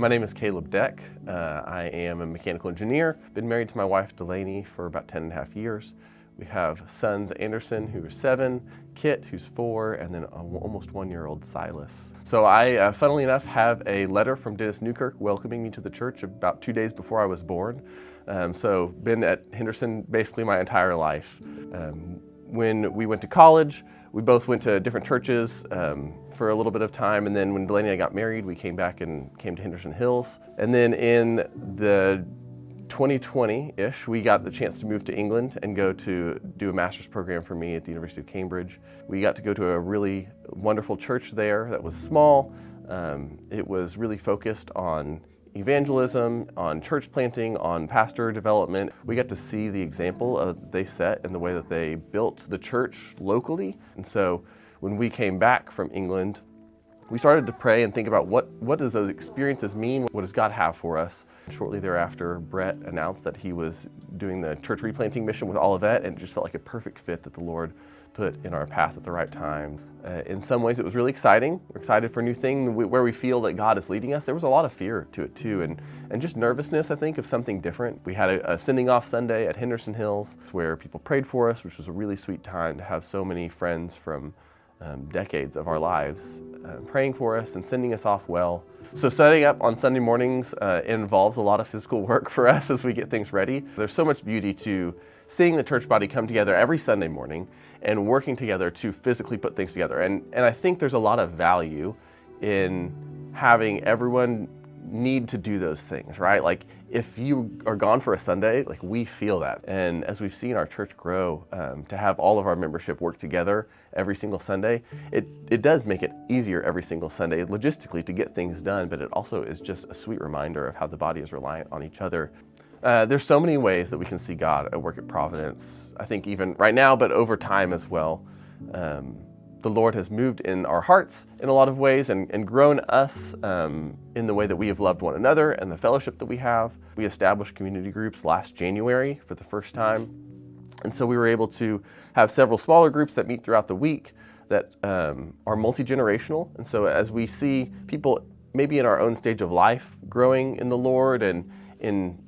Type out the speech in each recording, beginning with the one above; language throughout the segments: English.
My name is Caleb Deck. I am a mechanical engineer. Been married to my wife Delaney for about 10.5 years. We have sons Anderson, who are 7, Kit, who's 4, and then almost 1-year-old Silas. So I, funnily enough, have a letter from Dennis Newkirk welcoming me to the church about 2 days before I was born. So been at Henderson basically my entire life. When we went to college, we both went to different churches for a little bit of time, and then when Delaney and I got married, we came back and came to Henderson Hills. And then in the 2020-ish, we got the chance to move to England and go to do a master's program for me at the University of Cambridge. We got to go to a really wonderful church there that was small. It was really focused on evangelism, on church planting, on pastor development. We got to see the example they set and the way that they built the church locally. And so when we came back from England, we started to pray and think about what does those experiences mean? What does God have for us? Shortly thereafter, Brett announced that he was doing the church replanting mission with Olivet, and it just felt like a perfect fit that the Lord put in our path at the right time. In some ways, it was really exciting. We're excited for a new thing where we feel that God is leading us. There was a lot of fear to it too, and just nervousness, I think, of something different. We had a sending off Sunday at Henderson Hills where people prayed for us, which was a really sweet time to have so many friends from decades of our lives praying for us and sending us off well. So setting up on Sunday mornings involves a lot of physical work for us as we get things ready. There's so much beauty to seeing the church body come together every Sunday morning and working together to physically put things together. And I think there's a lot of value in having everyone need to do those things, right? Like if you are gone for a Sunday, like we feel that. And as we've seen our church grow, to have all of our membership work together every single Sunday, it does make it easier every single Sunday logistically to get things done, but it also is just a sweet reminder of how the body is reliant on each other. There's so many ways that we can see God at work at Providence, I think even right now, but over time as well. The Lord has moved in our hearts in a lot of ways and grown us in the way that we have loved one another and the fellowship that we have. We established community groups last January for the first time. And so we were able to have several smaller groups that meet throughout the week that are multi-generational. And so as we see people maybe in our own stage of life growing in the Lord and in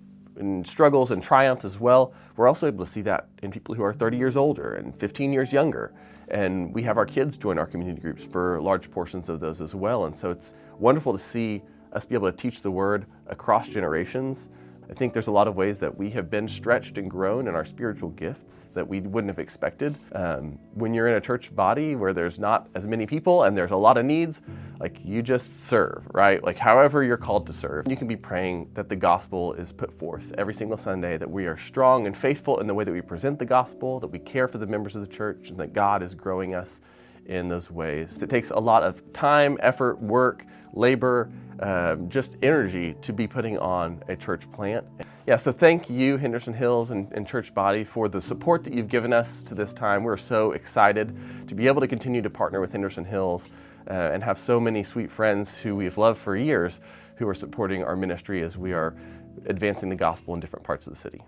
struggles and triumphs as well, we're also able to see that in people who are 30 years older and 15 years younger. And we have our kids join our community groups for large portions of those as well. And so it's wonderful to see us be able to teach the word across generations. I think there's a lot of ways that we have been stretched and grown in our spiritual gifts that we wouldn't have expected. When you're in a church body where there's not as many people and there's a lot of needs, like you just serve, right? Like however you're called to serve. You can be praying that the gospel is put forth every single Sunday, that we are strong and faithful in the way that we present the gospel, that we care for the members of the church, and that God is growing us in those ways. It takes a lot of time, effort, work, labor, just energy to be putting on a church plant. Yeah, so thank you, Henderson Hills and church body, for the support that you've given us to this time. We're so excited to be able to continue to partner with Henderson Hills and have so many sweet friends who we've loved for years who are supporting our ministry as we are advancing the gospel in different parts of the city.